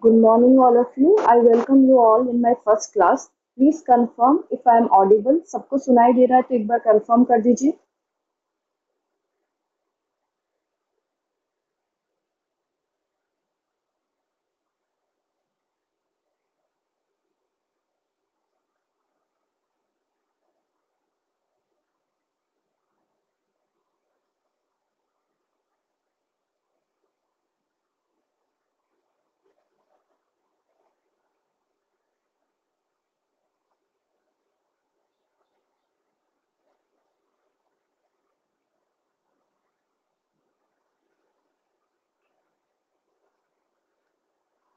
Good morning, all of you. I welcome you all in my first class. Please confirm if I am audible. सबको सुनाई दे रहा है तो एक बार confirm कर दीजिए.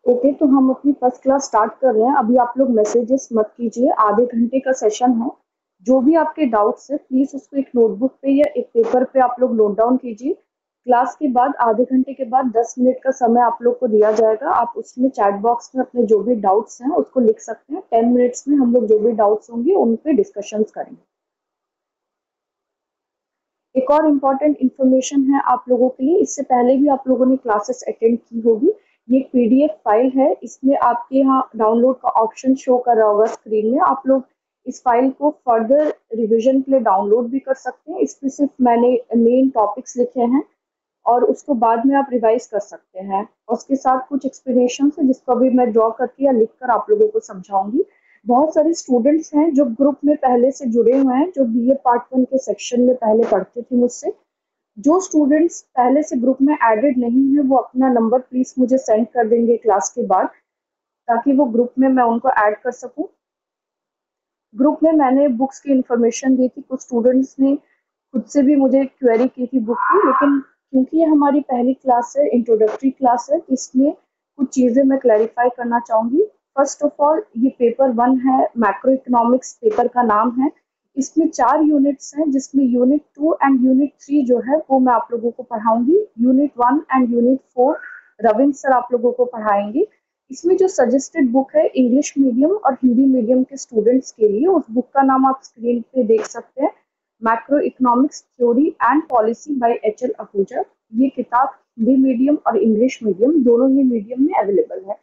ओके, तो हम अपनी फर्स्ट क्लास स्टार्ट कर रहे हैं. अभी आप लोग मैसेजेस मत कीजिए. आधे घंटे का सेशन है. जो भी आपके डाउट्स है प्लीज उसको एक नोटबुक पे या एक पेपर पे आप लोग नोट डाउन कीजिए. क्लास के बाद आधे घंटे के बाद 10 मिनट का समय आप लोग को दिया जाएगा. आप उसमें चैट बॉक्स में अपने जो भी डाउट्स हैं उसको लिख सकते हैं. 10 मिनट्स में हम लोग जो भी डाउट्स होंगे उन पे डिस्कशन करेंगे. एक और इम्पॉर्टेंट इन्फॉर्मेशन है आप लोगों के लिए. इससे पहले भी आप लोगों ने क्लासेस अटेंड की होगी. ये एक पीडीएफ फाइल है. इसमें आपके यहाँ डाउनलोड का ऑप्शन शो कर रहा होगा स्क्रीन में. आप लोग इस फाइल को फर्दर रिवीजन के लिए डाउनलोड भी कर सकते हैं. इसमें सिर्फ मैंने मेन टॉपिक्स लिखे हैं और उसको बाद में आप रिवाइज कर सकते हैं. और उसके साथ कुछ एक्सप्लेनेशन है जिसको अभी मैं ड्रॉ करके या लिख कर आप लोगों को समझाऊंगी. बहुत सारे स्टूडेंट्स हैं जो ग्रुप में पहले से जुड़े हुए हैं, जो बीए पार्ट 1 के सेक्शन में पहले पढ़ते थे मुझसे. जो स्टूडेंट्स पहले से ग्रुप में एडेड नहीं है वो अपना नंबर प्लीज मुझे सेंड कर देंगे क्लास के बाद, ताकि वो ग्रुप में मैं उनको ऐड कर सकूं. ग्रुप में मैंने बुक्स की इंफॉर्मेशन दी थी. कुछ स्टूडेंट्स ने खुद से भी मुझे क्वेरी की थी बुक की, लेकिन क्योंकि ये हमारी पहली क्लास है, इंट्रोडक्टरी क्लास है, इसमें कुछ चीज़ें मैं क्लैरिफाई करना चाहूँगी. फर्स्ट ऑफ ऑल, ये पेपर 1 है. मैक्रो इकोनॉमिक्स पेपर का नाम है. इसमें 4 यूनिट्स हैं, जिसमें यूनिट 2 एंड यूनिट 3 जो है वो मैं आप लोगों को पढ़ाऊंगी. Unit 1 and unit 4 Ravindra sir आप लोगों को पढ़ाएंगे. इसमें जो सजेस्टेड बुक है इंग्लिश मीडियम और हिंदी मीडियम के स्टूडेंट्स के लिए, उस बुक का नाम आप स्क्रीन पे देख सकते हैं. Macro economics theory and policy bye HL. Ahuja. ये किताब हिंदी मीडियम और इंग्लिश मीडियम दोनों ही मीडियम में अवेलेबल है.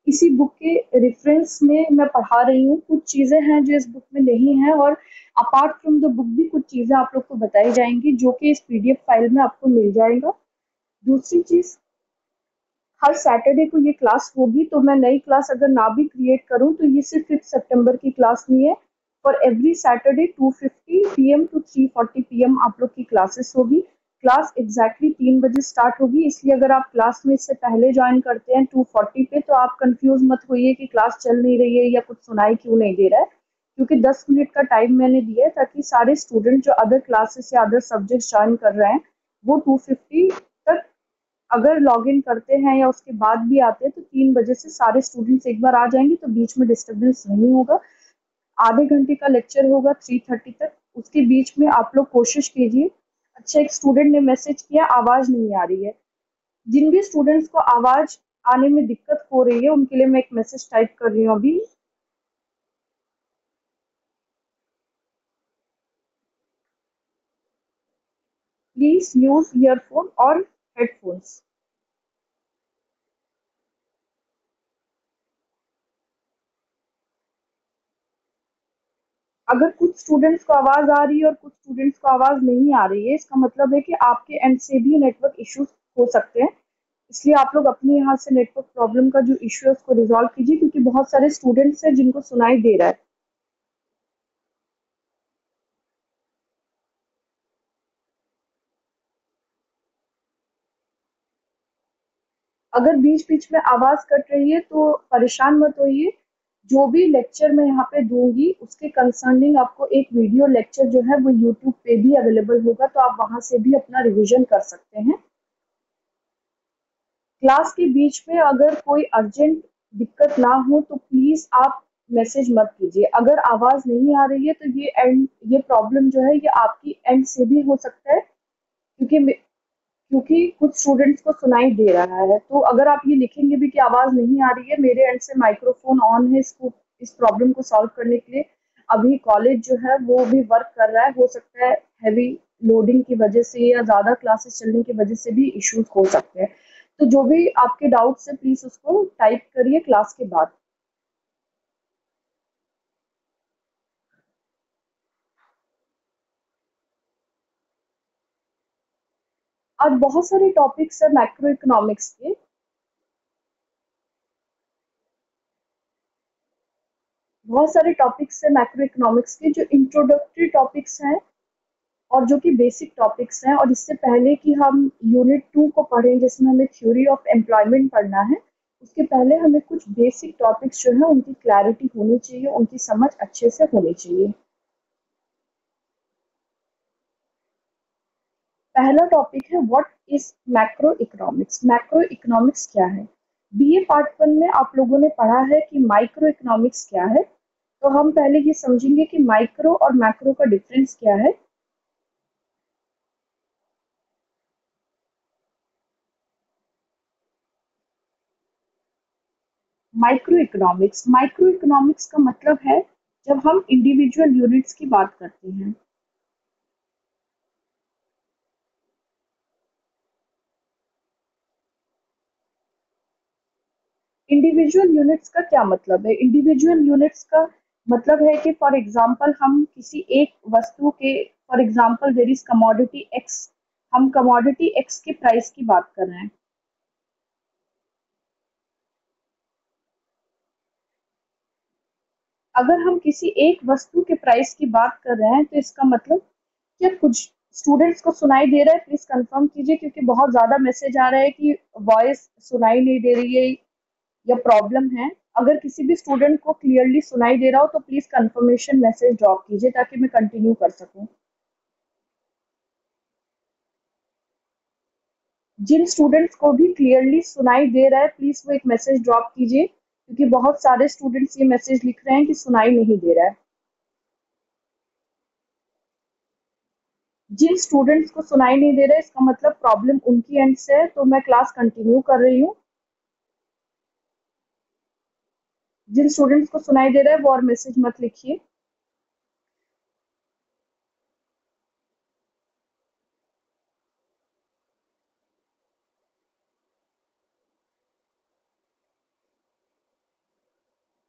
इसी बुक के रेफरेंस में मैं पढ़ा रही हूँ. कुछ चीजें हैं जो इस बुक में नहीं है और अपार्ट फ्रॉम द बुक भी कुछ चीजें आप लोग को बताई जाएंगी जो कि इस पीडीएफ फाइल में आपको मिल जाएगा. दूसरी चीज, हर सैटरडे को ये क्लास होगी. तो मैं नई क्लास अगर ना भी क्रिएट करूं तो ये सिर्फ 5 सितंबर की क्लास नहीं है. For every Saturday 2:50 PM to 3:40 PM आप लोग की क्लासेस होगी. क्लास एग्जैक्टली 3 बजे स्टार्ट होगी. इसलिए अगर आप क्लास में इससे पहले ज्वाइन करते हैं 2:40 पे, तो आप कंफ्यूज मत होइए कि क्लास चल नहीं रही है या कुछ सुनाई क्यों नहीं दे रहा है, क्योंकि 10 मिनट का टाइम मैंने दिया है ताकि सारे स्टूडेंट जो अदर क्लासेस या अदर सब्जेक्ट ज्वाइन कर रहे हैं वो 2:50 तक अगर लॉग इन करते हैं या उसके बाद भी आते हैं तो 3 बजे से सारे स्टूडेंट्स एक बार आ जाएंगे, तो बीच में डिस्टर्बेंस नहीं होगा. आधे घंटे का लेक्चर होगा 3:30 तक. उसके बीच में आप लोग कोशिश कीजिए. अच्छा, एक स्टूडेंट ने मैसेज किया आवाज नहीं आ रही है. जिन भी स्टूडेंट्स को आवाज आने में दिक्कत हो रही है उनके लिए मैं एक मैसेज टाइप कर रही हूँ अभी. प्लीज यूज ईयरफोन और हेडफोन्स. अगर कुछ स्टूडेंट्स को आवाज आ रही है और कुछ स्टूडेंट्स को आवाज नहीं आ रही है, इसका मतलब है कि आपके एंड से भी नेटवर्क इश्यूज हो सकते हैं. इसलिए आप लोग अपने यहाँ से नेटवर्क प्रॉब्लम का जो इश्यू है उसको रिजॉल्व कीजिए, क्योंकि बहुत सारे स्टूडेंट्स हैं जिनको सुनाई दे रहा है. अगर बीच बीच में आवाज कट रही है तो परेशान मत होइए. जो भी लेक्चर मैं यहाँ पे दूंगी उसके कंसर्निंग आपको एक वीडियो लेक्चर जो है वो यूट्यूब पे भी अवेलेबल होगा, तो आप वहां से भी अपना रिवीजन कर सकते हैं. क्लास के बीच में अगर कोई अर्जेंट दिक्कत ना हो तो प्लीज आप मैसेज मत कीजिए. अगर आवाज नहीं आ रही है तो ये प्रॉब्लम जो है ये आपकी एंड से भी हो सकता है, क्योंकि कुछ स्टूडेंट्स को सुनाई दे रहा है. तो अगर आप ये लिखेंगे भी कि आवाज नहीं आ रही है, मेरे एंड से माइक्रोफोन ऑन है, इसको इस प्रॉब्लम को सॉल्व करने के लिए अभी कॉलेज जो है वो भी वर्क कर रहा है. हो सकता है हैवी लोडिंग की वजह से या ज्यादा क्लासेस चलने की वजह से भी इश्यूज हो सकते हैं. तो जो भी आपके डाउट्स है प्लीज उसको टाइप करिए क्लास के बाद। आज बहुत सारे टॉपिक्स है मैक्रो इकोनॉमिक्स के। बहुत सारे टॉपिक्स है मैक्रो इकोनॉमिक्स के जो इंट्रोडक्टरी टॉपिक्स हैं और जो कि बेसिक टॉपिक्स हैं। और इससे पहले कि हम यूनिट 2 को पढ़ें जिसमें हमें थ्योरी ऑफ एम्प्लॉयमेंट पढ़ना है, उसके पहले हमें कुछ बेसिक टॉपिक्स जो है उनकी क्लैरिटी होनी चाहिए, उनकी समझ अच्छे से होनी चाहिए। पहला टॉपिक है what is macro economics. Macro economics क्या है? बीए पार्ट 1 में आप लोगों ने पढ़ा है कि माइक्रो इकोनॉमिक्स क्या है। तो हम पहले ये समझेंगे कि माइक्रो और मैक्रो का डिफरेंस क्या है। माइक्रो इकोनॉमिक्स का मतलब है जब हम इंडिविजुअल यूनिट्स की बात करते हैं। इंडिविजुअल यूनिट्स का क्या मतलब है? इंडिविजुअल यूनिट्स का मतलब है कि फॉर एग्जांपल हम किसी एक वस्तु के, for example there is commodity X, हम कमोडिटी एक्स के प्राइस की बात कर रहे हैं। अगर हम किसी एक वस्तु के प्राइस की बात कर रहे हैं तो इसका मतलब, क्या कुछ स्टूडेंट्स को सुनाई दे रहा है? प्लीज कंफर्म कीजिए क्योंकि बहुत ज्यादा मैसेज आ रहा है कि वॉइस सुनाई नहीं दे रही है या प्रॉब्लम है। अगर किसी भी स्टूडेंट को क्लियरली सुनाई दे रहा हो तो प्लीज कंफर्मेशन मैसेज ड्रॉप कीजिए ताकि मैं कंटिन्यू कर सकूं। जिन स्टूडेंट्स को भी क्लियरली सुनाई दे रहा है प्लीज वो एक मैसेज ड्रॉप कीजिए क्योंकि बहुत सारे स्टूडेंट्स ये मैसेज लिख रहे हैं कि सुनाई नहीं दे रहा है। जिन स्टूडेंट्स को सुनाई नहीं दे रहा है इसका मतलब प्रॉब्लम उनकी एंड से है, तो मैं क्लास कंटिन्यू कर रही हूँ। जिन स्टूडेंट्स को सुनाई दे रहा है वो और मैसेज मत लिखिए।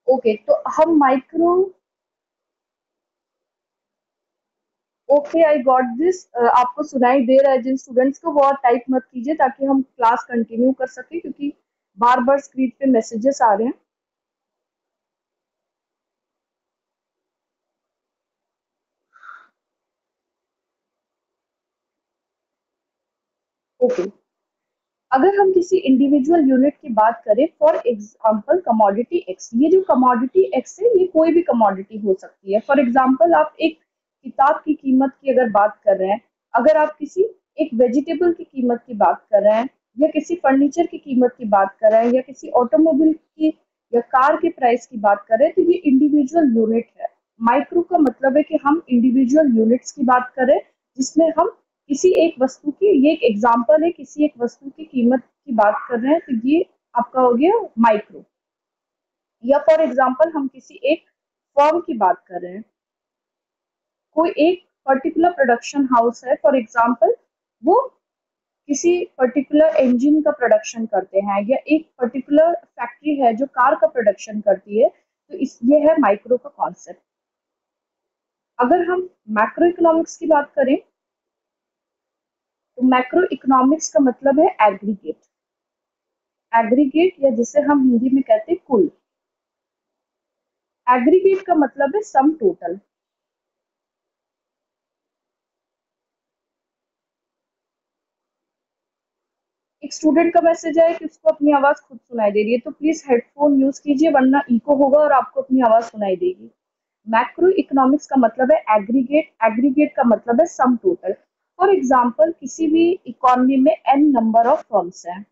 ओके तो हम micro, okay I got this. आपको सुनाई दे रहा है जिन स्टूडेंट्स को, वो और टाइप मत कीजिए ताकि हम क्लास कंटिन्यू कर सके क्योंकि बार बार स्क्रीन पे मैसेजेस आ रहे हैं। ओके, अगर हम किसी इंडिविजुअल यूनिट की बात करें, फॉर एग्जांपल कमोडिटी एक्स, ये जो कमोडिटी एक्स है ये कोई भी कमोडिटी हो सकती है। फॉर एग्जांपल आप एक किताब की कीमत की अगर बात कर रहे हैं, अगर आप किसी एक वेजिटेबल की कीमत की बात कर रहे हैं, या किसी फर्नीचर की कीमत की बात कर रहे हैं, या किसी ऑटोमोबाइल की या कार के प्राइस की बात कर रहे हैं, तो ये इंडिविजुअल यूनिट है। माइक्रो का मतलब है कि हम इंडिविजुअल यूनिट्स की बात करें जिसमें हम किसी एक वस्तु की, ये एक एग्जांपल है, किसी एक वस्तु की कीमत की बात कर रहे हैं तो ये आपका हो गया माइक्रो। या फॉर एग्जांपल हम किसी एक फर्म की बात कर रहे हैं, कोई एक पर्टिकुलर प्रोडक्शन हाउस है फॉर एग्जांपल, वो किसी पर्टिकुलर इंजन का प्रोडक्शन करते हैं, या एक पर्टिकुलर फैक्ट्री है जो कार का प्रोडक्शन करती है, तो इस ये है माइक्रो का कॉन्सेप्ट। अगर हम मैक्रो इकोनॉमिक्स की बात करें तो मैक्रो इकोनॉमिक्स का मतलब है एग्रीगेट। एग्रीगेट या जिसे हम हिंदी में कहते हैं कुल। एग्रीगेट का मतलब है सम टोटल। एक स्टूडेंट का मैसेज है कि उसको अपनी आवाज खुद सुनाई दे रही है, तो प्लीज हेडफोन यूज कीजिए वरना इको होगा और आपको अपनी आवाज सुनाई देगी। मैक्रो इकोनॉमिक्स का मतलब है एग्रीगेट। एग्रीगेट का मतलब है सम टोटल। फॉर एग्जाम्पल किसी भी इकोनॉमी में एन नंबर ऑफ फर्म्स हैं,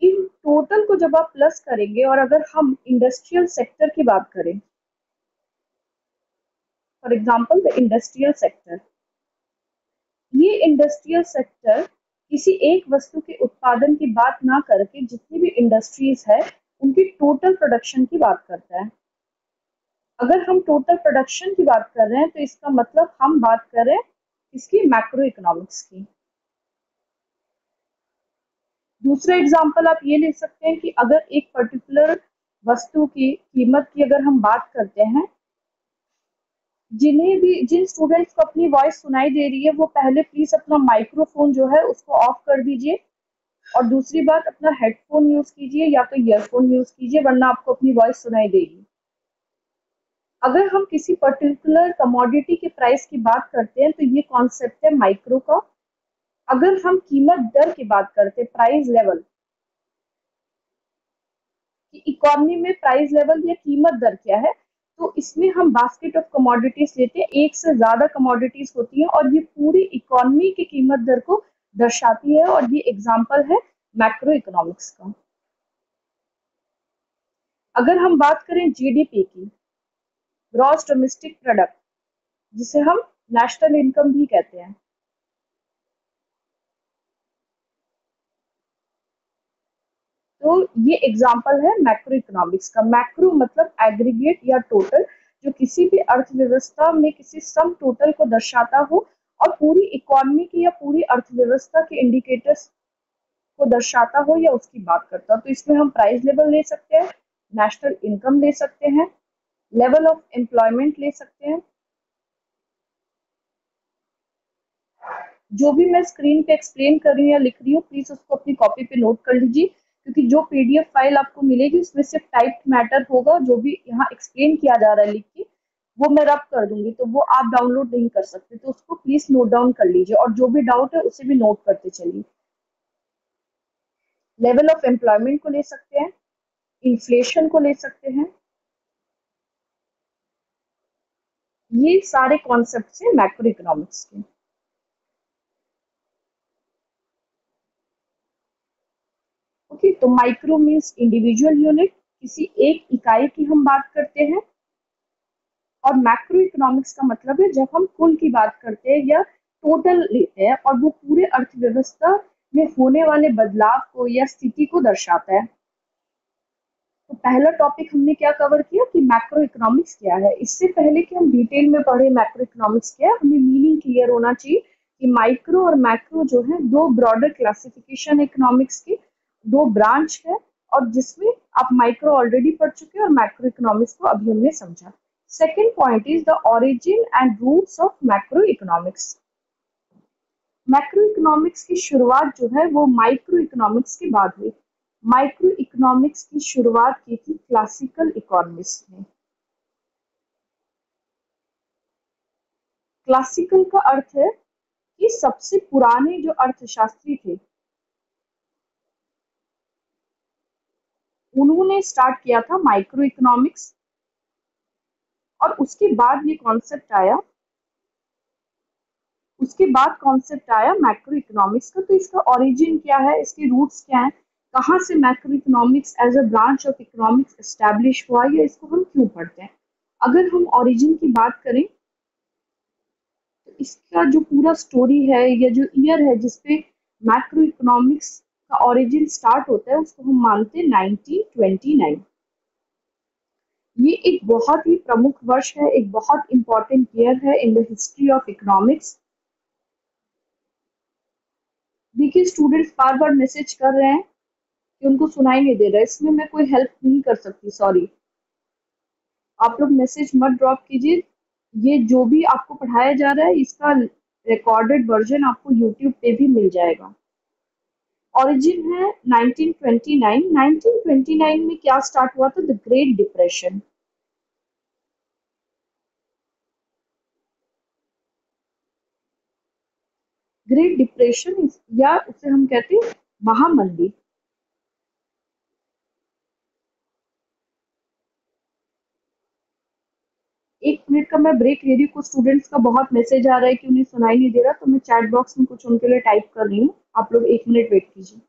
इन टोटल को जब आप प्लस करेंगे, और अगर हम इंडस्ट्रियल सेक्टर की बात करें, for example the industrial sector, ये इंडस्ट्रियल सेक्टर किसी एक वस्तु के उत्पादन की बात ना करके जितनी भी इंडस्ट्रीज है उनकी टोटल प्रोडक्शन की बात करता है। अगर हम टोटल प्रोडक्शन की बात कर रहे हैं तो इसका मतलब हम बात कर रहे हैं इसकी मैक्रो इकोनॉमिक्स की। दूसरा एग्जाम्पल आप ये ले सकते हैं कि अगर एक पर्टिकुलर वस्तु की कीमत की अगर हम बात करते हैं, जिन स्टूडेंट्स को अपनी वॉइस सुनाई दे रही है वो पहले प्लीज अपना माइक्रोफोन जो है उसको ऑफ कर दीजिए, और दूसरी बात अपना हेडफोन यूज कीजिए या तो ईयरफोन यूज कीजिए, वरना आपको अपनी वॉइस सुनाई देगी। अगर हम किसी पर्टिकुलर कमोडिटी के प्राइस की बात करते हैं तो ये कॉन्सेप्ट है माइक्रो का। अगर हम कीमत दर की बात करते हैं, प्राइस लेवल, कि इकोनॉमी में प्राइस लेवल या कीमत दर क्या है, तो इसमें हम बास्केट ऑफ कमोडिटीज लेते हैं, एक से ज्यादा कमोडिटीज होती हैं और ये पूरी इकोनॉमी की कीमत दर को दर्शाती है, और ये एग्जांपल है मैक्रो इकोनॉमिक्स का। अगर हम बात करें जीडीपी की, ग्रॉस डोमेस्टिक प्रोडक्ट, जिसे हम नेशनल इनकम भी कहते हैं, तो ये एग्जांपल है मैक्रो इकोनॉमिक्स का। मैक्रो मतलब एग्रीगेट या टोटल, जो किसी भी अर्थव्यवस्था में किसी सम टोटल को दर्शाता हो और पूरी इकोनॉमी की या पूरी अर्थव्यवस्था के इंडिकेटर्स को दर्शाता हो या उसकी बात करता हो। तो इसमें हम प्राइस लेवल ले सकते हैं, नेशनल इनकम ले सकते हैं, लेवल ऑफ एम्प्लॉयमेंट ले सकते हैं। जो भी मैं स्क्रीन पे एक्सप्लेन कर रही हूँ या लिख रही हूँ, प्लीज उसको अपनी कॉपी पे नोट कर लीजिए, क्योंकि जो पीडीएफ फाइल आपको मिलेगी उसमें सिर्फ टाइप्ड मैटर होगा, जो भी यहाँ एक्सप्लेन किया जा रहा है लिख के वो मैं रब कर दूंगी, तो वो आप डाउनलोड नहीं कर सकते, तो उसको प्लीज नोट डाउन कर लीजिए, और जो भी डाउट है उसे भी नोट करते चलिए। लेवल ऑफ एम्प्लॉयमेंट को ले सकते हैं, इन्फ्लेशन को ले सकते हैं, ये सारे कॉन्सेप्ट हैं मैक्रो इकोनॉमिक्स के। ओके, तो माइक्रो मीन्स इंडिविजुअल यूनिट, किसी एक इकाई की हम बात करते हैं, और मैक्रो इकोनॉमिक्स का मतलब है जब हम कुल की बात करते हैं या टोटल लेते हैं और वो पूरे अर्थव्यवस्था में होने वाले बदलाव को या स्थिति को दर्शाता है। तो पहला टॉपिक हमने क्या कवर किया कि मैक्रो इकोनॉमिक्स क्या है। इससे पहले कि हम डिटेल में पढ़े मैक्रो इकोनॉमिक्स क्या है, हमें मीनिंग क्लियर होना चाहिए कि माइक्रो और मैक्रो जो है दो ब्रॉडर क्लासिफिकेशन इकोनॉमिक्स की, दो ब्रांच है, और जिसमें आप माइक्रो ऑलरेडी पढ़ चुके हैं और मैक्रो इकोनॉमिक्स को अभी हमने समझा। Second point is the origin and roots of macro economics. Macro economics की शुरुआत जो है वो माइक्रो इकोनॉमिक्स के बाद हुई। माइक्रो इकोनॉमिक्स की शुरुआत की थी क्लासिकल इकोनॉमिस्ट ने। क्लासिकल का अर्थ है कि सबसे पुराने जो अर्थशास्त्री थे उन्होंने स्टार्ट किया था माइक्रो इकोनॉमिक्स, और उसके बाद कॉन्सेप्ट आया मैक्रो इकोनॉमिक्स का। तो इसका ओरिजिन क्या है, इसके रूट्स क्या है, कहाँ से macro economics as a branch of economics establish हुआ, या इसको हम क्यों पढ़ते हैं। अगर हम ओरिजिन की बात करें तो इसका जो पूरा स्टोरी है या जो ईयर है जिसपे मैक्रो इकोनॉमिक्स का ओरिजिन स्टार्ट होता है उसको हम मानते हैं 1929। ये एक बहुत ही प्रमुख वर्ष है, एक बहुत इंपॉर्टेंट ईयर है in the history of economics. देखिए स्टूडेंट्स बार बार मैसेज कर रहे हैं कि उनको सुनाई नहीं दे रहा है, इसमें मैं कोई हेल्प नहीं कर सकती, सॉरी। आप लोग मैसेज मत ड्रॉप कीजिए, ये जो भी आपको पढ़ाया जा रहा है इसका रिकॉर्डेड वर्जन आपको यूट्यूब पे भी मिल जाएगा। ओरिजिन है 1929। 1929 में क्या स्टार्ट हुआ था, the Great depression. Great depression या उसे हम कहते हैं महामंदी। एक मिनट का मैं ब्रेक ले रही हूँ, कुछ स्टूडेंट्स का बहुत मैसेज आ रहा है कि उन्हें सुनाई नहीं दे रहा, तो मैं चैट बॉक्स में कुछ उनके लिए टाइप कर रही हूँ, आप लोग एक मिनट वेट कीजिए।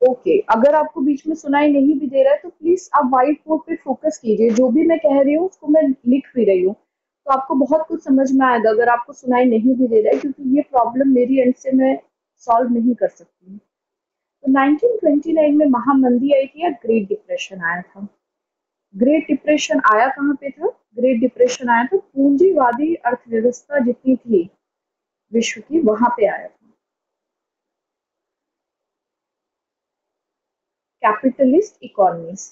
ओके, अगर आपको बीच में सुनाई नहीं भी दे रहा है तो प्लीज आप व्हाइट बोर्ड पे फोकस कीजिए, जो भी मैं कह रही हूँ उसको मैं लिख भी रही हूँ, तो आपको बहुत कुछ समझ में आएगा अगर आपको सुनाई नहीं भी दे रहा है, क्योंकि ये प्रॉब्लम मेरी एंड से मैं सॉल्व नहीं कर सकती हूँ। तो 1929 में महामंदी आई थी या ग्रेट डिप्रेशन आया था? ग्रेट डिप्रेशन आया कहाँ पे था? ग्रेट डिप्रेशन आया था पूंजीवादी अर्थव्यवस्था जितनी थी विश्व की, वहां पे आया था। कैपिटलिस्ट इकोनॉमीज,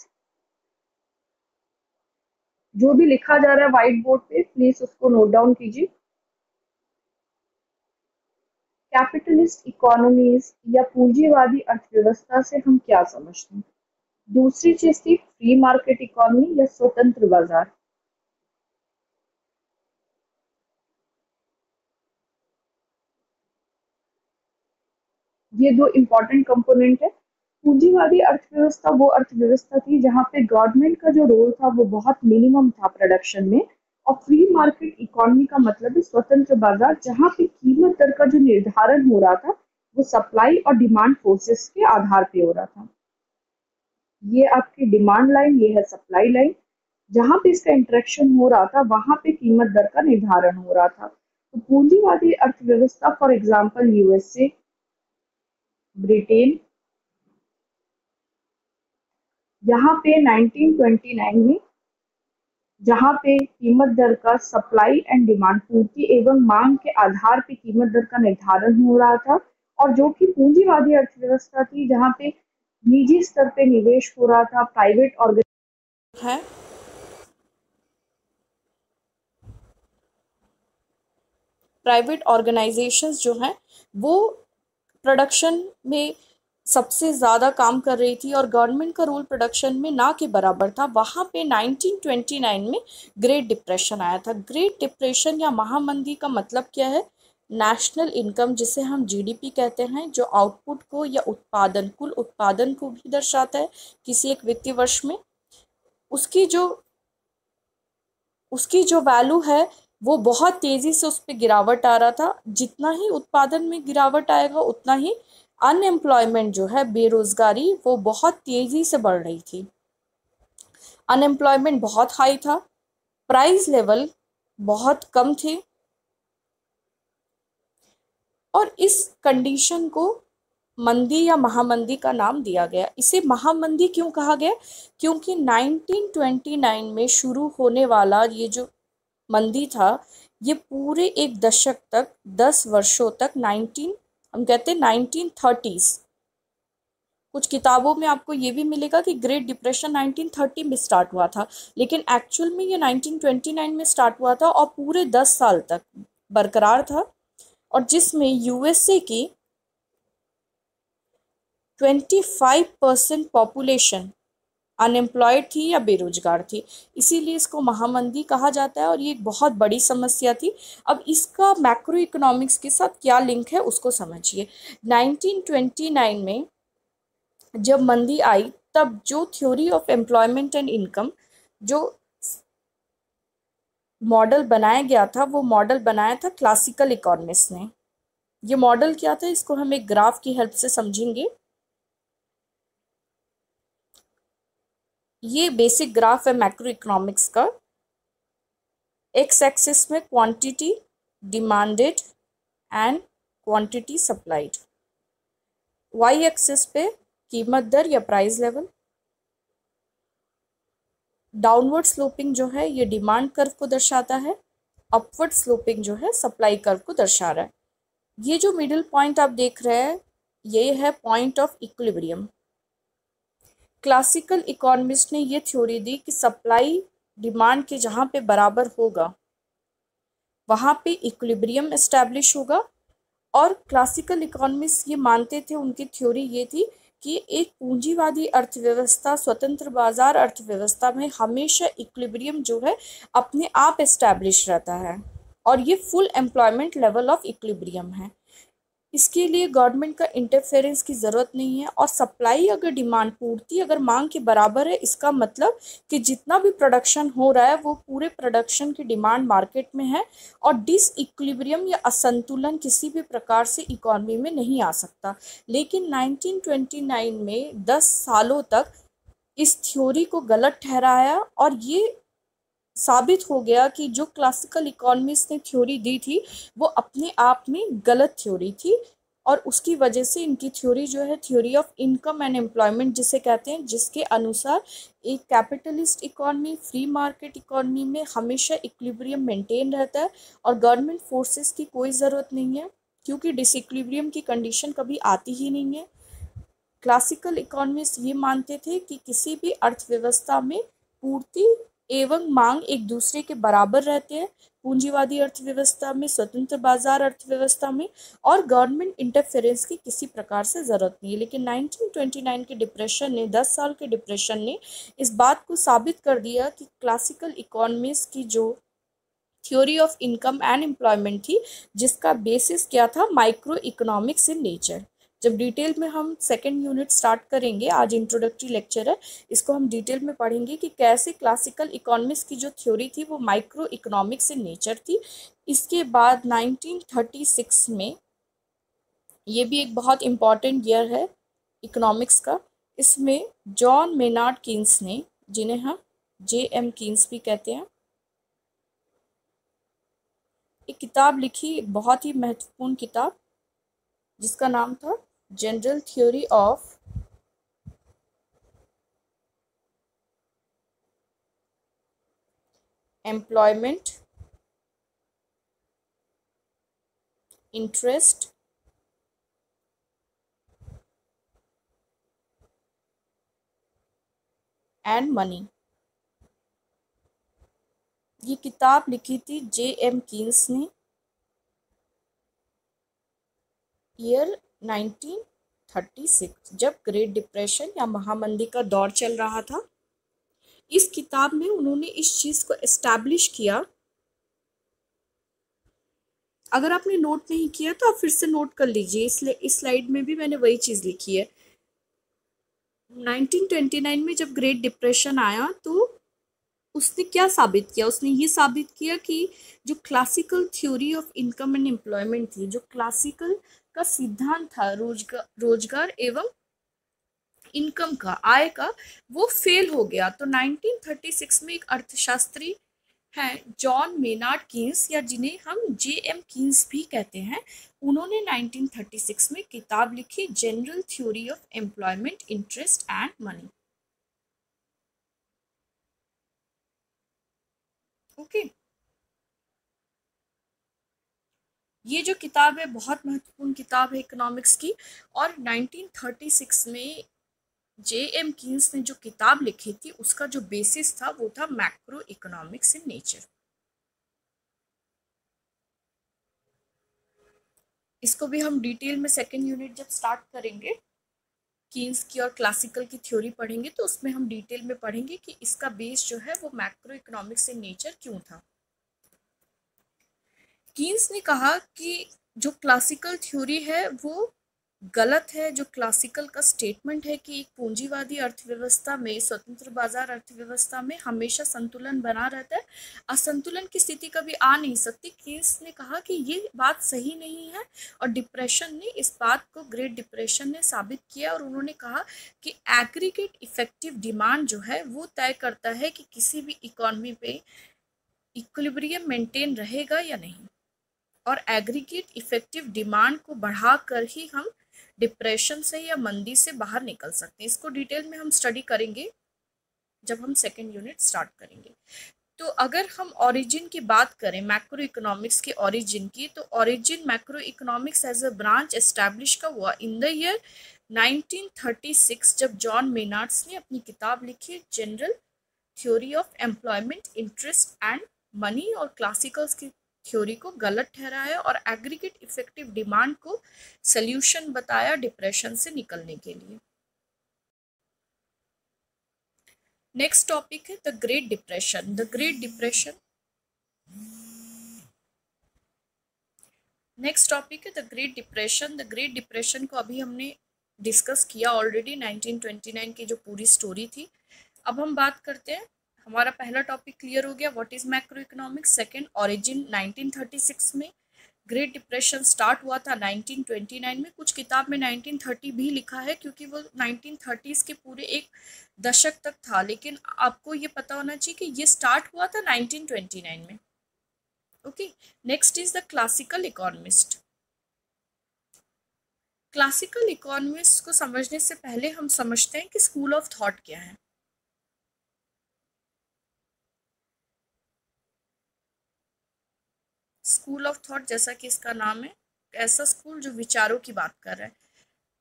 जो भी लिखा जा रहा है व्हाइट बोर्ड पे प्लीज उसको नोट डाउन कीजिए। कैपिटलिस्ट इकोनॉमीज या पूंजीवादी अर्थव्यवस्था से हम क्या समझते हैं? दूसरी चीज थी फ्री मार्केट इकोनॉमी या स्वतंत्र बाजार। ये दो इंपॉर्टेंट कंपोनेंट है। पूंजीवादी अर्थव्यवस्था वो अर्थव्यवस्था थी जहां पे गवर्नमेंट का जो रोल था वो बहुत मिनिमम था प्रोडक्शन में, और फ्री मार्केट इकोनॉमी का मतलब है स्वतंत्र बाजार, जहां पे कीमत दर का जो निर्धारण हो रहा था वो सप्लाई और डिमांड फोर्सेस के आधार पे हो रहा था। ये आपकी डिमांड लाइन, ये है सप्लाई लाइन, जहां पे इसका इंटरेक्शन हो रहा था वहां पे कीमत दर का निर्धारण हो रहा था। तो पूंजीवादी अर्थव्यवस्था फॉर एग्जांपल यूएसए, ब्रिटेन, यहाँ पे 1929 में जहाँ पे कीमत दर का सप्लाई एंड डिमांड, पूर्ति एवं मांग के आधार पे कीमत दर का निर्धारण हो रहा था, और जो कि पूंजीवादी अर्थव्यवस्था थी जहाँ पे निजी स्तर पे निवेश हो रहा था, है प्राइवेट ऑर्गेनाइजेशंस जो हैं वो प्रोडक्शन में सबसे ज़्यादा काम कर रही थी और गवर्नमेंट का रोल प्रोडक्शन में ना के बराबर था। वहाँ पे 1929 में ग्रेट डिप्रेशन आया था। ग्रेट डिप्रेशन या महामंदी का मतलब क्या है? नेशनल इनकम, जिसे हम जीडीपी कहते हैं, जो आउटपुट को या उत्पादन, कुल उत्पादन को भी दर्शाता है किसी एक वित्तीय वर्ष में, उसकी जो उसकी जो वैल्यू है वो बहुत तेज़ी से उस पर गिरावट आ रहा था। जितना ही उत्पादन में गिरावट आएगा उतना ही अनएम्प्लॉयमेंट जो है, बेरोजगारी, वो बहुत तेज़ी से बढ़ रही थी। अनएम्प्लॉयमेंट बहुत हाई था, प्राइस लेवल बहुत कम थे, और इस कंडीशन को मंदी या महामंदी का नाम दिया गया। इसे महामंदी क्यों कहा गया? क्योंकि 1929 में शुरू होने वाला ये जो मंदी था, ये पूरे एक दशक तक, 10 वर्षों तक, हम कहते हैं 1930s, कुछ किताबों में आपको ये भी मिलेगा कि ग्रेट डिप्रेशन 1930 में स्टार्ट हुआ था, लेकिन एक्चुअल में ये 1929 में स्टार्ट हुआ था और पूरे 10 साल तक बरकरार था, और जिसमें यूएसए की 25% पॉपुलेशन अनएम्प्लॉयड थी या बेरोजगार थी। इसीलिए इसको महामंदी कहा जाता है, और ये एक बहुत बड़ी समस्या थी। अब इसका मैक्रो इकोनॉमिक्स के साथ क्या लिंक है उसको समझिए। 1929 में जब मंदी आई तब जो theory of employment and income, जो मॉडल बनाया गया था, वो मॉडल बनाया था क्लासिकल इकोनॉमिस्ट ने। ये मॉडल क्या था, इसको हम एक ग्राफ की हेल्प से समझेंगे। ये बेसिक ग्राफ है मैक्रो इकोनॉमिक्स का। एक्स एक्सिस में quantity demanded and quantity supplied, Y axis पे कीमत दर या प्राइस लेवल। डाउनवर्ड स्लोपिंग जो है ये डिमांड कर्व को दर्शाता है, अपवर्ड स्लोपिंग जो है सप्लाई कर्व को दर्शा रहा है। ये जो मिडिल पॉइंट आप देख रहे हैं ये है point of equilibrium. Classical economist ने ये थ्योरी दी कि सप्लाई डिमांड के जहाँ पे बराबर होगा वहाँ पे इक्विलिब्रियम एस्टैब्लिश होगा, और क्लासिकल इकोनॉमिस्ट ये मानते थे, उनकी थ्योरी ये थी कि एक पूंजीवादी अर्थव्यवस्था, स्वतंत्र बाजार अर्थव्यवस्था में हमेशा इक्विलिब्रियम जो है अपने आप एस्टैब्लिश रहता है, और ये full employment level of equilibrium है। इसके लिए गवर्नमेंट का इंटरफेरेंस की ज़रूरत नहीं है। और सप्लाई अगर डिमांड पूर्ति अगर मांग के बराबर है, इसका मतलब कि जितना भी प्रोडक्शन हो रहा है वो पूरे प्रोडक्शन की डिमांड मार्केट में है, और डिसइक्विलिब्रियम या असंतुलन किसी भी प्रकार से इकोनॉमी में नहीं आ सकता। लेकिन 1929 में 10 सालों तक इस थ्योरी को गलत ठहराया, और ये साबित हो गया कि जो क्लासिकल इकोनॉमिस्ट ने थ्योरी दी थी वो अपने आप में गलत थ्योरी थी। और उसकी वजह से इनकी थ्योरी जो है theory of income and employment जिसे कहते हैं, जिसके अनुसार एक capitalist economy free market economy में हमेशा इक्विलिब्रियम मेंटेन रहता है और गवर्नमेंट फोर्सेस की कोई ज़रूरत नहीं है, क्योंकि डिसइक्विलिब्रियम की कंडीशन कभी आती ही नहीं है। क्लासिकल इकोनॉमिस्ट ये मानते थे कि किसी भी अर्थव्यवस्था में पूर्ति एवं मांग एक दूसरे के बराबर रहते हैं, पूंजीवादी अर्थव्यवस्था में, स्वतंत्र बाजार अर्थव्यवस्था में, और गवर्नमेंट इंटरफेरेंस की किसी प्रकार से ज़रूरत नहीं है। लेकिन 1929 के डिप्रेशन ने 10 साल के डिप्रेशन ने इस बात को साबित कर दिया कि क्लासिकल इकोनॉमिस्ट की जो theory of income and employment थी, जिसका बेसिस क्या था, माइक्रो इकोनॉमिक्स इन नेचर। जब डिटेल में हम सेकेंड यूनिट स्टार्ट करेंगे, आज इंट्रोडक्टरी लेक्चर है, इसको हम डिटेल में पढ़ेंगे कि कैसे क्लासिकल इकोनॉमिक्स की जो थ्योरी थी वो माइक्रो इकोनॉमिक्स इन नेचर थी। इसके बाद 1936 में, ये भी एक बहुत इम्पॉर्टेंट ईयर है इकोनॉमिक्स का, इसमें जॉन मेनार्ड कीन्स ने, जिन्हें हम J.M. कीन्स भी कहते हैं, एक किताब लिखी, एक बहुत ही महत्वपूर्ण किताब, जिसका नाम था general Theory of Employment, Interest and money. ये किताब लिखी थी J.M. कीन्स ने ईयर 1936, जब ग्रेट डिप्रेशन या महामंदी का दौर चल रहा था। इस किताब में उन्होंने इस चीज़ को एस्टैब्लिश किया। अगर आपने नोट नहीं किया तो आप फिर से नोट कर लीजिए, इस स्लाइड में भी मैंने वही चीज़ लिखी है। 1929 में जब ग्रेट डिप्रेशन आया तो उसने क्या साबित किया, उसने ये साबित किया कि जो classical theory of income and employment थी, जो क्लासिकल का सिद्धांत था रोजगार एवं इनकम का, आय का, वो फेल हो गया। तो 1936 में एक अर्थशास्त्री हैं जॉन मेनार्ड कीन्स, या जिन्हें हम J.M. कीन्स भी कहते हैं, उन्होंने 1936 में किताब लिखी General Theory of Employment, Interest and money. Okay, ये जो किताब है बहुत महत्वपूर्ण किताब है इकोनॉमिक्स की। और 1936 में J.M. कीन्स ने जो किताब लिखी थी उसका जो बेसिस था वो था मैक्रो इकोनॉमिक्स इन नेचर। इसको भी हम डिटेल में सेकेंड यूनिट जब स्टार्ट करेंगे, कीन्स की और क्लासिकल की थ्योरी पढ़ेंगे, तो उसमें हम डिटेल में पढ़ेंगे कि इसका बेस जो है वो मैक्रो इकोनॉमिक्स इन नेचर क्यों था। कीन्स ने कहा कि जो क्लासिकल थ्योरी है वो गलत है। जो क्लासिकल का स्टेटमेंट है कि एक पूंजीवादी अर्थव्यवस्था में, स्वतंत्र बाजार अर्थव्यवस्था में हमेशा संतुलन बना रहता है, असंतुलन की स्थिति कभी आ नहीं सकती। कीन्स ने कहा कि ये बात सही नहीं है, और डिप्रेशन ने इस बात को, ग्रेट डिप्रेशन ने साबित किया। और उन्होंने कहा कि एग्रीगेट इफेक्टिव डिमांड जो है वो तय करता है कि किसी भी इकोनॉमी पे इक्विलिब्रियम मेंटेन रहेगा या नहीं, और एग्रीगेट इफेक्टिव डिमांड को बढ़ाकर ही हम डिप्रेशन से या मंदी से बाहर निकल सकते हैं। इसको डिटेल में हम स्टडी करेंगे जब हम सेकेंड यूनिट स्टार्ट करेंगे। तो अगर हम ओरिजिन की बात करें, मैक्रो इकोनॉमिक्स के ओरिजिन की, तो origin macro economics as a branch establish का हुआ इन द ईयर 1936, जब जॉन मेनार्ड्स ने अपनी किताब लिखी General Theory of Employment, Interest and Money, और क्लासिकल्स की थ्योरी को गलत ठहराया और एग्रीगेट इफेक्टिव डिमांड को सल्यूशन बताया डिप्रेशन से निकलने के लिए। नेक्स्ट टॉपिक है the Great Depression. The Great Depression next topic है the Great Depression. The Great Depression को अभी हमने डिस्कस किया ऑलरेडी, 1929 की जो पूरी स्टोरी थी। अब हम बात करते हैं, हमारा पहला टॉपिक क्लियर हो गया, what is macro economics. Second, origin 1936 में ग्रेट डिप्रेशन स्टार्ट हुआ था 1929 में। कुछ किताब में 1930 भी लिखा है क्योंकि वो 1930s के पूरे एक दशक तक था, लेकिन आपको ये पता होना चाहिए कि ये स्टार्ट हुआ था 1929 में। Okay, next is the classical economist. Classical economist को समझने से पहले हम समझते हैं कि स्कूल ऑफ थॉट क्या है। स्कूल ऑफ थॉट, जैसा कि इसका नाम है, ऐसा स्कूल जो विचारों की बात कर रहा है।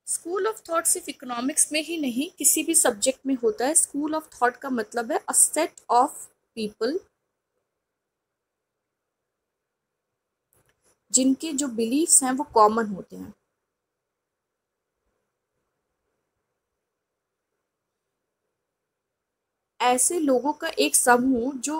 स्कूल ऑफ थॉट सिर्फ इकोनॉमिक्स में ही नहीं, किसी भी सब्जेक्ट में होता है। स्कूल ऑफ थॉट का मतलब है अ सेट ऑफ पीपल जिनके जो बिलीफ्स हैं वो कॉमन होते हैं। ऐसे लोगों का एक समूह जो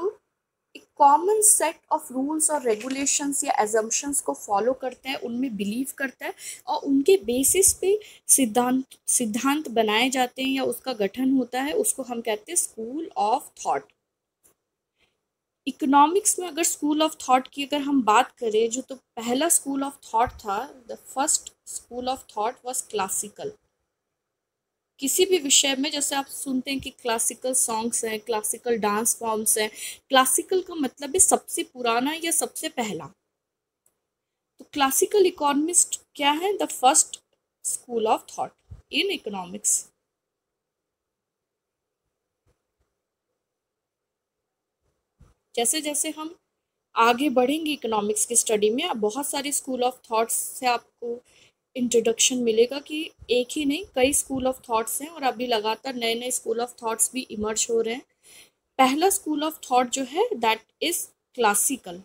एक कॉमन सेट ऑफ रूल्स और रेगुलेशंस या एजम्पशंस को फॉलो करता है, उनमें बिलीव करता है और उनके बेसिस पे सिद्धांत बनाए जाते हैं या उसका गठन होता है, उसको हम कहते हैं स्कूल ऑफ थॉट। इकोनॉमिक्स में अगर स्कूल ऑफ थॉट की अगर हम बात करें, जो तो पहला स्कूल ऑफ थॉट था, the first school of thought was classical. किसी भी विषय में जैसे आप सुनते हैं कि क्लासिकल सॉन्ग्स हैं, क्लासिकल डांस फॉर्म्स हैं, क्लासिकल का मतलब है सबसे पुराना या सबसे पहला। तो क्लासिकल इकोनॉमिस्ट क्या है? The first school of thought in economics. जैसे जैसे हम आगे बढ़ेंगे इकोनॉमिक्स की स्टडी में, अब बहुत सारे स्कूल ऑफ थॉट्स से आपको इंट्रोडक्शन मिलेगा कि एक ही नहीं, कई स्कूल ऑफ थॉट्स हैं और अभी लगातार नए नए स्कूल ऑफ थॉट्स भी इमर्ज हो रहे हैं। पहला स्कूल ऑफ थॉट जो है दैट इज क्लासिकल,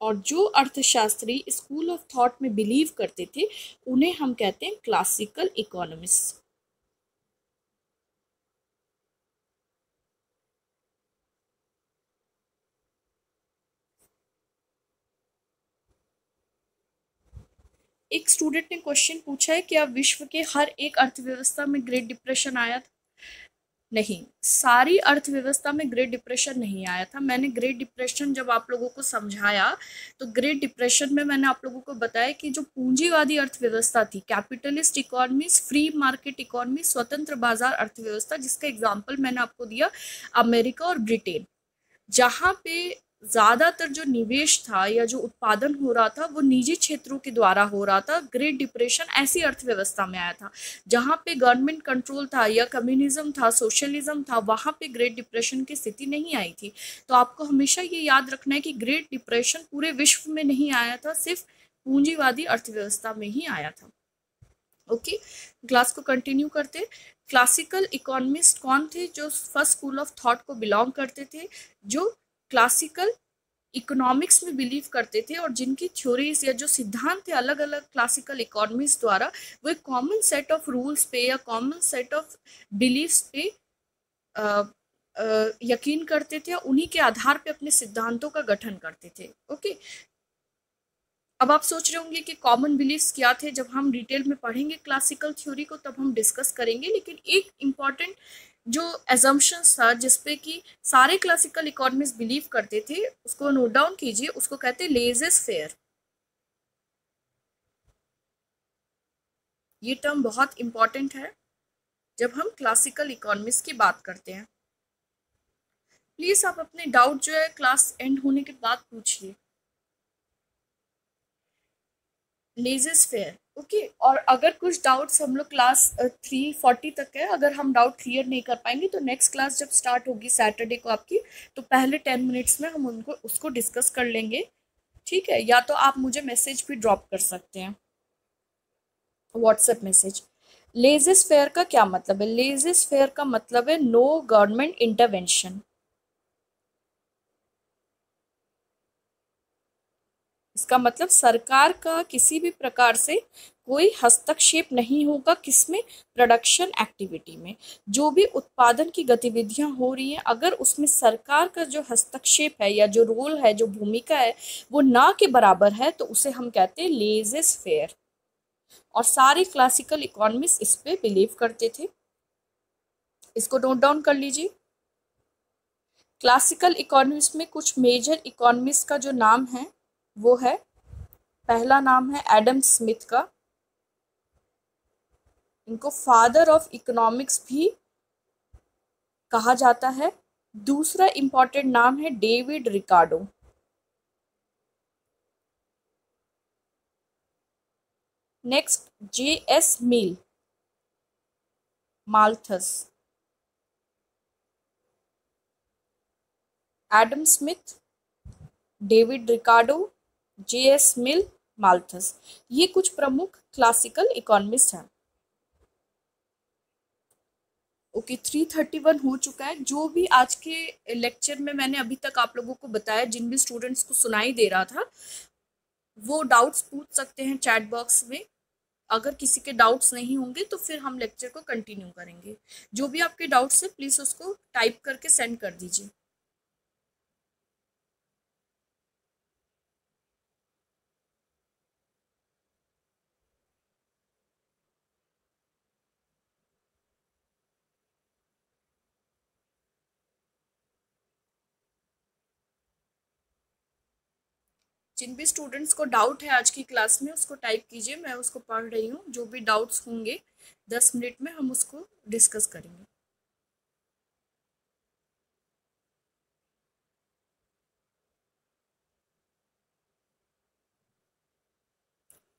और जो अर्थशास्त्री स्कूल ऑफ थॉट में बिलीव करते थे उन्हें हम कहते हैं क्लासिकल इकोनॉमिस्ट। एक स्टूडेंट ने क्वेश्चन पूछा है कि अब विश्व के हर एक अर्थव्यवस्था में ग्रेट डिप्रेशन आया था? नहीं, सारी अर्थव्यवस्था में ग्रेट डिप्रेशन नहीं आया था। मैंने ग्रेट डिप्रेशन जब आप लोगों को समझाया तो ग्रेट डिप्रेशन में मैंने आप लोगों को बताया कि जो पूंजीवादी अर्थव्यवस्था थी, capitalist economy, free market economy, स्वतंत्र बाजार अर्थव्यवस्था, जिसका एग्जांपल मैंने आपको दिया अमेरिका और ब्रिटेन, जहाँ पे ज़्यादातर जो निवेश था या जो उत्पादन हो रहा था वो निजी क्षेत्रों के द्वारा हो रहा था। ग्रेट डिप्रेशन ऐसी अर्थव्यवस्था में आया था जहाँ पे गवर्नमेंट कंट्रोल था या कम्युनिज्म था, सोशलिज्म था, वहाँ पे ग्रेट डिप्रेशन की स्थिति नहीं आई थी। तो आपको हमेशा ये याद रखना है कि ग्रेट डिप्रेशन पूरे विश्व में नहीं आया था, सिर्फ पूंजीवादी अर्थव्यवस्था में ही आया था। ओके, क्लास को कंटिन्यू करते। क्लासिकल इकोनॉमिस्ट कौन थे? जो फर्स्ट स्कूल ऑफ थॉट को बिलोंग करते थे, जो क्लासिकल इकोनॉमिक्स में बिलीव करते थे और जिनकी थ्योरीज या जो सिद्धांत थे अलग अलग क्लासिकल इकोनॉमिस्ट द्वारा, वो एक कॉमन सेट ऑफ रूल्स पे या कॉमन सेट ऑफ बिलीव्स पे यकीन करते थे और उन्हीं के आधार पे अपने सिद्धांतों का गठन करते थे। ओके, अब आप सोच रहे होंगे कि कॉमन बिलीफ्स क्या थे। जब हम डिटेल में पढ़ेंगे क्लासिकल थ्योरी को तब हम डिस्कस करेंगे, लेकिन एक इम्पॉर्टेंट जो एजम्पशंस था जिसपे कि सारे क्लासिकल इकोनॉमिस्ट बिलीव करते थे, उसको नोट डाउन कीजिए। उसको कहते हैं लेजेस फेयर। ये टर्म बहुत इंपॉर्टेंट है जब हम क्लासिकल इकोनॉमिस्ट की बात करते हैं। प्लीज आप अपने डाउट जो है क्लास एंड होने के बाद पूछिए। Laissez fair, okay. और अगर कुछ डाउट्स हम लोग क्लास 3:40 तक है, अगर हम डाउट क्लियर नहीं कर पाएंगे तो नेक्स्ट क्लास जब स्टार्ट होगी सैटरडे को आपकी, तो पहले 10 मिनट्स में हम उनको उसको डिस्कस कर लेंगे, ठीक है? या तो आप मुझे मैसेज भी ड्रॉप कर सकते हैं, व्हाट्सएप मैसेज। लेजेस फेयर का क्या मतलब है? लेजेस फेयर का मतलब है नो गवर्नमेंट इंटरवेंशन। इसका मतलब सरकार का किसी भी प्रकार से कोई हस्तक्षेप नहीं होगा, किसमें, प्रोडक्शन एक्टिविटी में। जो भी उत्पादन की गतिविधियां हो रही हैं, अगर उसमें सरकार का जो हस्तक्षेप है या जो रोल है, जो भूमिका है, वो ना के बराबर है, तो उसे हम कहते हैं लेज़ेस फेयर। और सारे क्लासिकल इकोनॉमिस्ट इस पे बिलीव करते थे। इसको नोट डाउन कर लीजिए। क्लासिकल इकोनॉमिस्ट में कुछ मेजर इकोनॉमिस्ट का जो नाम है वो है, पहला नाम है एडम स्मिथ का, इनको फादर ऑफ इकोनॉमिक्स भी कहा जाता है। दूसरा इंपॉर्टेंट नाम है David Ricardo. Next J.S. Mill, Malthus, Adam Smith, David Ricardo, J.S. Mill, Malthus, ये कुछ प्रमुख क्लासिकल इकोनॉमिस्ट हैं। ओके, 3:31 हो चुका है। जो भी आज के लेक्चर में मैंने अभी तक आप लोगों को बताया, जिन भी स्टूडेंट्स को सुनाई दे रहा था, वो डाउट्स पूछ सकते हैं चैट बॉक्स में। अगर किसी के डाउट्स नहीं होंगे तो फिर हम लेक्चर को कंटिन्यू करेंगे। जो भी आपके डाउट्स है प्लीज़ उसको टाइप करके सेंड कर दीजिए। जिन भी स्टूडेंट्स को डाउट है आज की क्लास में उसको टाइप कीजिए, मैं उसको पढ़ रही हूँ। जो भी डाउट्स होंगे 10 मिनट में हम उसको डिस्कस करेंगे।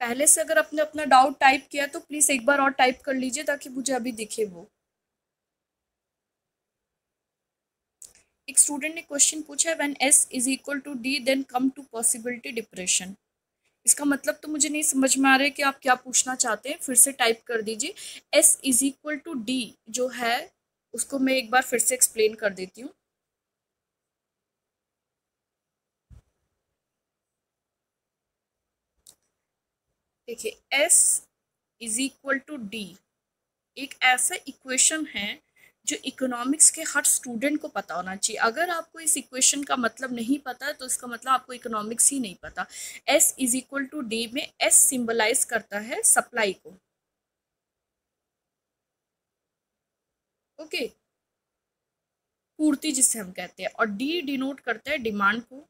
पहले से अगर आपने अपना डाउट टाइप किया तो प्लीज़ एक बार और टाइप कर लीजिए ताकि मुझे अभी दिखे वो। एक स्टूडेंट ने क्वेश्चन पूछा है, when S is equal to D then come to possibility depression. इसका मतलब तो मुझे नहीं समझ में आ रहा है कि आप क्या पूछना चाहते हैं। फिर से टाइप कर दीजिए। S is equal to D जो है उसको मैं एक बार फिर से एक्सप्लेन कर देती हूँ। देखिए, S is equal to D एक ऐसा इक्वेशन है जो इकोनॉमिक्स के हर स्टूडेंट को पता होना चाहिए। अगर आपको इस इक्वेशन का मतलब नहीं पता है तो इसका मतलब आपको इकोनॉमिक्स ही नहीं पता। S is equal to D में S सिंबलाइज करता है सप्लाई को। ओके, पूर्ति जिसे हम कहते हैं, और D डिनोट करता है डिमांड को।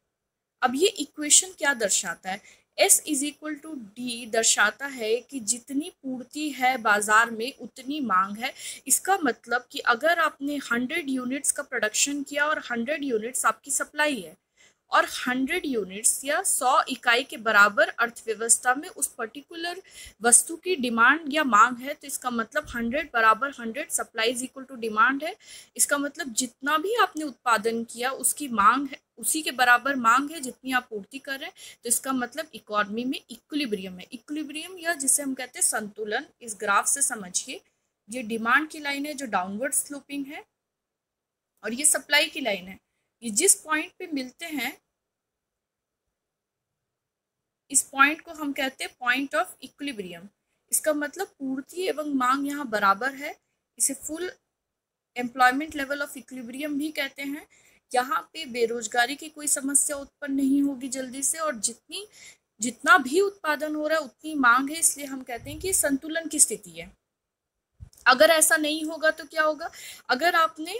अब ये इक्वेशन क्या दर्शाता है? S is equal to D दर्शाता है कि जितनी पूर्ति है बाजार में उतनी मांग है। इसका मतलब कि अगर आपने 100 यूनिट्स का प्रोडक्शन किया और 100 यूनिट्स आपकी सप्लाई है, और 100 यूनिट्स या 100 इकाई के बराबर अर्थव्यवस्था में उस पर्टिकुलर वस्तु की डिमांड या मांग है, तो इसका मतलब 100 बराबर 100 supply is equal to demand है। इसका मतलब जितना भी आपने उत्पादन किया उसकी मांग है, उसी के बराबर मांग है जितनी आप पूर्ति कर रहे हैं। तो इसका मतलब इकोनॉमी में इक्विलिब्रियम है। इक्विलिब्रियम या जिसे हम कहते हैं संतुलन, इस ग्राफ से समझिए। ये डिमांड की लाइन है जो डाउनवर्ड स्लोपिंग है, और ये सप्लाई की लाइन है। ये जिस पॉइंट पे मिलते हैं, इस पॉइंट को हम कहते हैं पॉइंट ऑफ इक्विलिब्रियम। इसका मतलब पूर्ति एवं मांग यहाँ बराबर है। इसे full employment level of equilibrium भी कहते हैं। यहाँ पे बेरोजगारी की कोई समस्या उत्पन्न नहीं होगी जल्दी से, और जितना भी उत्पादन हो रहा है उतनी मांग है, इसलिए हम कहते हैं कि संतुलन की स्थिति है। अगर ऐसा नहीं होगा तो क्या होगा? अगर आपने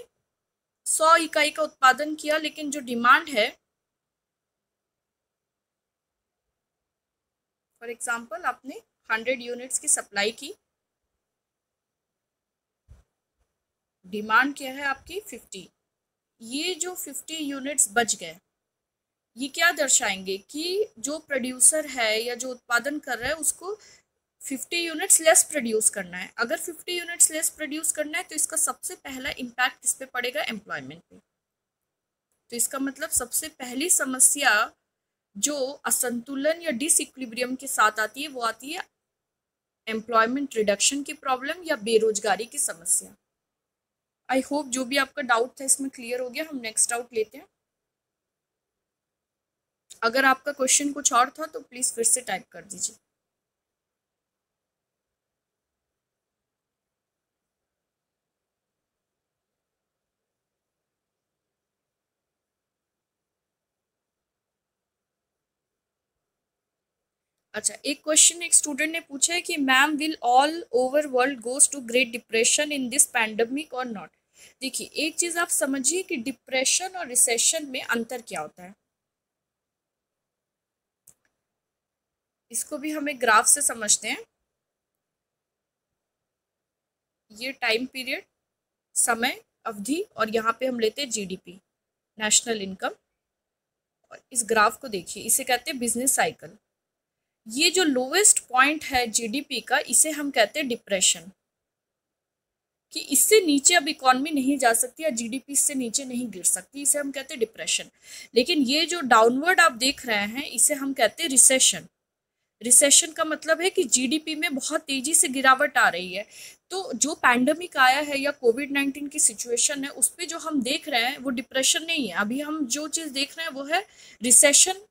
100 इकाई का उत्पादन किया लेकिन जो डिमांड है, फॉर एग्जाम्पल आपने 100 यूनिट्स की सप्लाई की, डिमांड क्या है आपकी 50, ये जो 50 यूनिट्स बच गए, ये क्या दर्शाएंगे कि जो प्रोड्यूसर है या जो उत्पादन कर रहा है उसको 50 यूनिट्स लेस प्रोड्यूस करना है। अगर 50 यूनिट्स लेस प्रोड्यूस करना है तो इसका सबसे पहला इम्पैक्ट इस पे पड़ेगा एम्प्लॉयमेंट पे। तो इसका मतलब सबसे पहली समस्या जो असंतुलन या डिसइक्विलिब्रियम के साथ आती है वो आती है एम्प्लॉयमेंट रिडक्शन की प्रॉब्लम या बेरोजगारी की समस्या। आई होप जो भी आपका डाउट था इसमें क्लियर हो गया। हम नेक्स्ट डाउट लेते हैं। अगर आपका क्वेश्चन कुछ और था तो प्लीज फिर से टाइप कर दीजिए। अच्छा, एक क्वेश्चन एक स्टूडेंट ने पूछा है कि ma'am will all over world goes to great depression in this pandemic और नॉट। देखिए, एक चीज आप समझिए कि डिप्रेशन और रिसेशन में अंतर क्या होता है। इसको भी हम एक ग्राफ से समझते हैं। ये टाइम पीरियड, समय अवधि, और यहाँ पे हम लेते हैं जीडीपी, नेशनल इनकम। और इस ग्राफ को देखिए, इसे कहते हैं बिजनेस साइकिल। ये जो लोवेस्ट पॉइंट है जीडीपी का, इसे हम कहते हैं डिप्रेशन, कि इससे नीचे अब इकॉनमी नहीं जा सकती या जीडीपी इससे नीचे नहीं गिर सकती, इसे हम कहते हैं डिप्रेशन। लेकिन ये जो डाउनवर्ड आप देख रहे हैं, इसे हम कहते हैं रिसेशन। रिसेशन का मतलब है कि जीडीपी में बहुत तेजी से गिरावट आ रही है। तो जो पैंडमिक आया है या कोविड-19 की सिचुएशन है, उस पे जो हम देख रहे हैं वो डिप्रेशन नहीं है। अभी हम जो चीज देख रहे हैं वो है रिसेशन।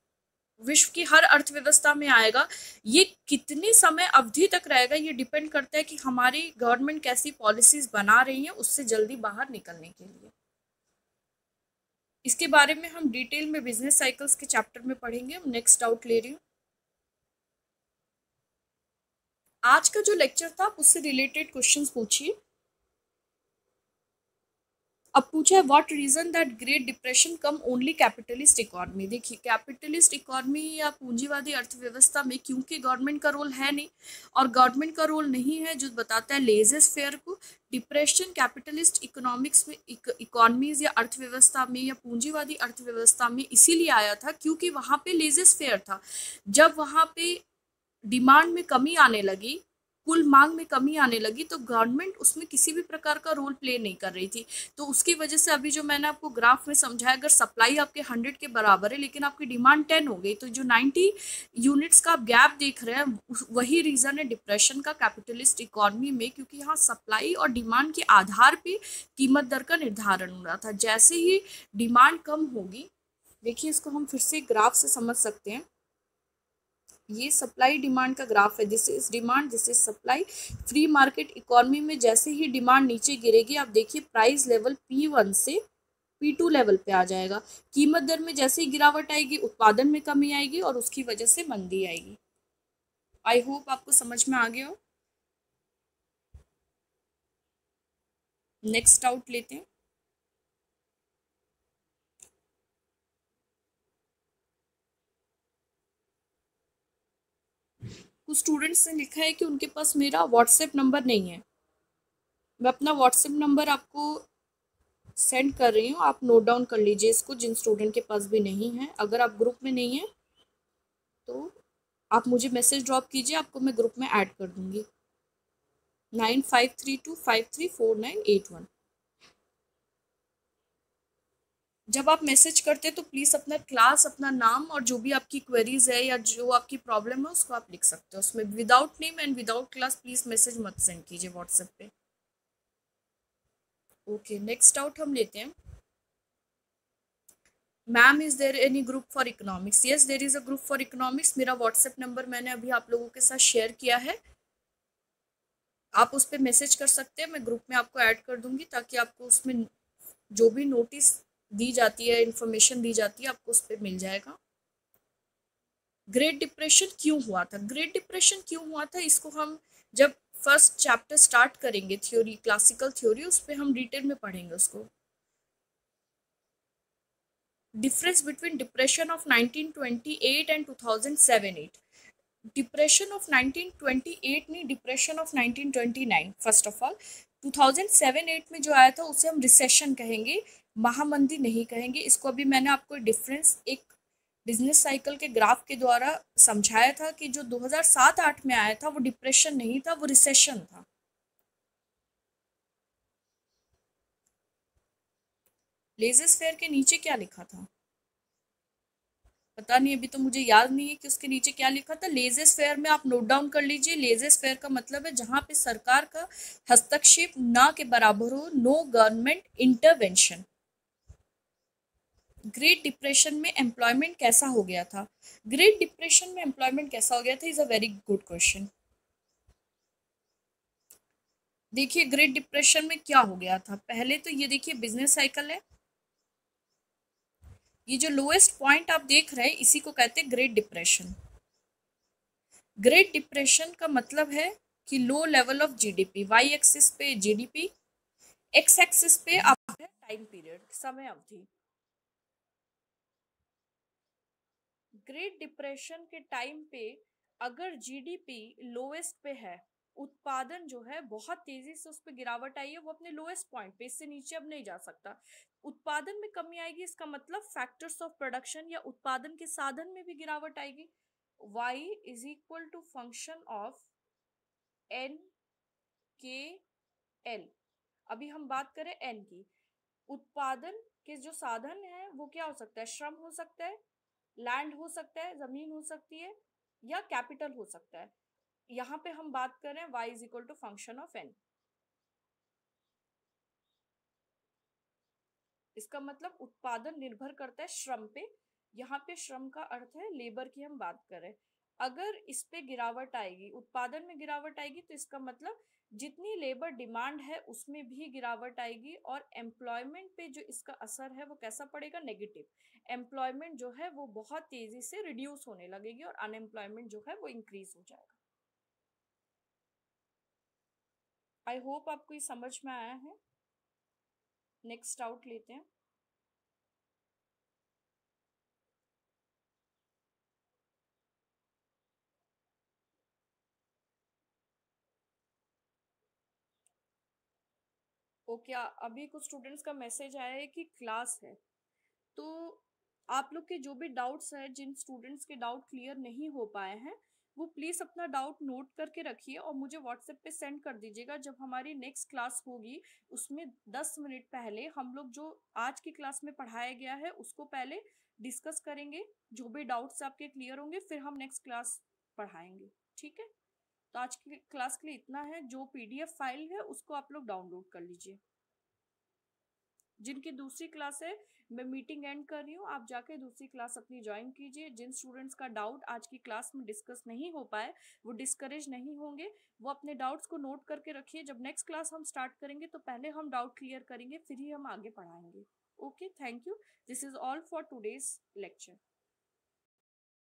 विश्व की हर अर्थव्यवस्था में आएगा। ये कितने समय अवधि तक रहेगा, ये डिपेंड करता है कि हमारी गवर्नमेंट कैसी पॉलिसीज बना रही है उससे जल्दी बाहर निकलने के लिए। इसके बारे में हम डिटेल में बिजनेस साइकिल्स के चैप्टर में पढ़ेंगे। हम नेक्स्ट डाउट ले रही हूँ। आज का जो लेक्चर था आप उससे रिलेटेड क्वेश्चंस पूछिए। अब पूछा है what reason that great depression come only capitalist economy. देखिए, कैपिटलिस्ट इकोनॉमी या पूंजीवादी अर्थव्यवस्था में क्योंकि गवर्नमेंट का रोल है नहीं, और गवर्नमेंट का रोल नहीं है जो बताता है लेजेस फेयर को, डिप्रेशन कैपिटलिस्ट इकोनॉमिक्स में, इकोनॉमीज या अर्थव्यवस्था में या पूंजीवादी अर्थव्यवस्था में इसीलिए आया था क्योंकि वहां पे लेजेस फेयर था। जब वहां पे डिमांड में कमी आने लगी, कुल मांग में कमी आने लगी, तो गवर्नमेंट उसमें किसी भी प्रकार का रोल प्ले नहीं कर रही थी। तो उसकी वजह से अभी जो मैंने आपको ग्राफ में समझाया, अगर सप्लाई आपके 100 के बराबर है लेकिन आपकी डिमांड 10 हो गई, तो जो 90 यूनिट्स का आप गैप देख रहे हैं वही रीजन है डिप्रेशन का कैपिटलिस्ट इकोनॉमी में, क्योंकि यहाँ सप्लाई और डिमांड के आधार पे कीमत दर का निर्धारण हो रहा था। जैसे ही डिमांड कम होगी, देखिए इसको हम फिर से ग्राफ से समझ सकते हैं। ये सप्लाई डिमांड का ग्राफ है, this is demand, this is supply. Free market economy में जैसे ही डिमांड नीचे गिरेगी, आप देखिए प्राइस लेवल P1 से P2 लेवल पे आ जाएगा। कीमत दर में जैसे ही गिरावट आएगी, उत्पादन में कमी आएगी और उसकी वजह से मंदी आएगी। आई होप आपको समझ में आ गया हो। नेक्स्ट आउट लेते हैं। कुछ स्टूडेंट्स ने लिखा है कि उनके पास मेरा व्हाट्सएप नंबर नहीं है। मैं अपना व्हाट्सएप नंबर आपको सेंड कर रही हूँ, आप नोट डाउन कर लीजिए इसको, जिन स्टूडेंट के पास भी नहीं है। अगर आप ग्रुप में नहीं है तो आप मुझे मैसेज ड्रॉप कीजिए, आपको मैं ग्रुप में ऐड कर दूंगी। 9532534981। जब आप मैसेज करते हैं तो प्लीज़ अपना क्लास, अपना नाम और जो भी आपकी क्वेरीज है या जो आपकी प्रॉब्लम है उसको आप लिख सकते हो उसमें। Without name and without class please message मत सेंड कीजिए व्हाट्सएप पे। ओके, नेक्स्ट आउट हम लेते हैं। Ma'am is there any group for economics? Yes, there is a group for economics. मेरा व्हाट्सएप नंबर मैंने अभी आप लोगों के साथ शेयर किया है, आप उस पर मैसेज कर सकते हैं। मैं ग्रुप में आपको ऐड कर दूंगी ताकि आपको उसमें जो भी नोटिस दी जाती है, इंफॉर्मेशन दी जाती है, आपको उस पर मिल जाएगा। ग्रेट डिप्रेशन क्यों हुआ था? ग्रेट डिप्रेशन क्यों हुआ था, इसको हम जब फर्स्ट चैप्टर स्टार्ट करेंगे, थ्योरी, क्लासिकल थ्योरी, उस पर हम डिटेल में पढ़ेंगे उसको। Difference between depression of 1928 and 2007-8। Depression of 1928 नहीं, depression of 1929। First of all 2007-8 में जो आया था उसे हम रिसेशन कहेंगे, महामंदी नहीं कहेंगे। इसको अभी मैंने आपको डिफरेंस एक बिजनेस साइकिल के ग्राफ के द्वारा समझाया था कि जो 2007-8 में आया था वो डिप्रेशन नहीं था, वो रिसेशन था। लेजेस फेयर के नीचे क्या लिखा था पता नहीं, अभी तो मुझे याद नहीं है कि उसके नीचे क्या लिखा था। लेजेस फेयर में आप नोट डाउन कर लीजिए। लेजेस फेयर का मतलब है जहां पे सरकार का हस्तक्षेप ना के बराबर हो, no government intervention. Great depression में एम्प्लॉयमेंट कैसा हो गया था? ग्रेट डिप्रेशन में एम्प्लॉयमेंट कैसा हो गया था is a very good question. देखिए ग्रेट डिप्रेशन में क्या हो गया था, पहले तो ये देखिए बिजनेस साइकिल है, ये जो लोएस्ट पॉइंट आप देख रहे हैं इसी को कहते हैं ग्रेट डिप्रेशन। ग्रेट डिप्रेशन का मतलब है कि low level of GDP, Y axis पे जीडीपी, एक्स एक्सिस पे आप है टाइम पीरियड, समय अवधि। ग्रेट डिप्रेशन के टाइम पे अगर जीडीपी लोएस्ट पे है, उत्पादन जो है बहुत तेजी से उस पर गिरावट आई है, वो अपने लोएस्ट पॉइंट पे, इससे नीचे अब नहीं जा सकता, उत्पादन में कमी आएगी, इसका मतलब फैक्टर्स ऑफ प्रोडक्शन या उत्पादन के साधन में भी गिरावट आएगी। y is equal to function of N K L. अभी हम बात करें एन की, उत्पादन के जो साधन है वो क्या हो सकता है, श्रम हो सकता है, लैंड हो सकता है, जमीन हो सकती है, या कैपिटल हो सकता है। यहाँ पे हम बात कर रहे हैं y is equal to function of n। इसका मतलब उत्पादन निर्भर करता है श्रम पे, यहाँ पे श्रम का अर्थ है लेबर की हम बात करें। अगर इस पे गिरावट आएगी, उत्पादन में गिरावट आएगी, तो इसका मतलब जितनी लेबर डिमांड है उसमें भी गिरावट आएगी, और एम्प्लॉयमेंट पे जो इसका असर है वो कैसा पड़ेगा, नेगेटिव। एम्प्लॉयमेंट जो है वो बहुत तेजी से रिड्यूस होने लगेगी और अनएम्प्लॉयमेंट जो है वो इंक्रीज हो जाएगा। आई होप आपको ये समझ में आया है। नेक्स्ट आउट लेते हैं। ओके, अभी कुछ स्टूडेंट्स का मैसेज आया है कि क्लास है, तो आप लोग के जो भी डाउट्स हैं, जिन स्टूडेंट्स के डाउट क्लियर नहीं हो पाए हैं, वो प्लीज़ अपना डाउट नोट करके रखिए और मुझे व्हाट्सएप पे सेंड कर दीजिएगा। जब हमारी नेक्स्ट क्लास होगी उसमें 10 मिनट पहले हम लोग जो आज की क्लास में पढ़ाया गया है उसको पहले डिस्कस करेंगे, जो भी डाउट्स आपके क्लियर होंगे फिर हम नेक्स्ट क्लास पढ़ाएंगे। ठीक है, तो आज की क्लास के लिए इतना है। जो पीडीएफ फाइल है उसको आप लोग डाउनलोड कर लीजिए। जिनकी दूसरी क्लास है मैं मीटिंग एंड कर रही हूँ, आप जाके दूसरी क्लास अपनी ज्वाइन कीजिए। जिन स्टूडेंट्स का डाउट आज की क्लास में डिस्कस नहीं हो पाए वो डिस्करेज नहीं होंगे, वो अपने डाउट्स को नोट करके रखिए। जब नेक्स्ट क्लास हम स्टार्ट करेंगे तो पहले हम डाउट क्लियर करेंगे फिर ही हम आगे पढ़ाएंगे। Okay, thank you. This is all for today's lecture.